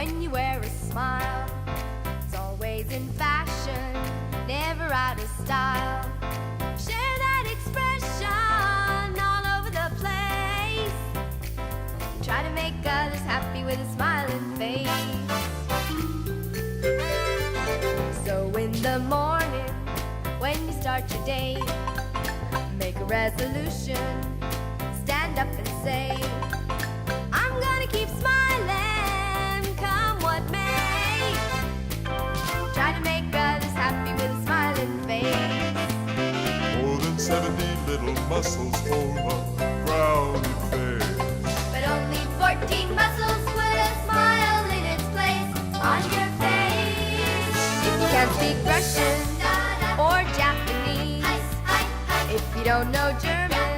when you wear a smile. It's always in fashion, never out of style. Share that expression all over the place. Try to make others happy with a smiling face. So in the morning, when you start your day, make a resolution, stand up and say, I'm gonna keep smiling, come what may. Try to make others happy with a smiling face. More than 70 little muscles form a frowny face. But only 14 muscles put a smile in its place on your face. If you can't speak Russian or Japanese, if you don't know German,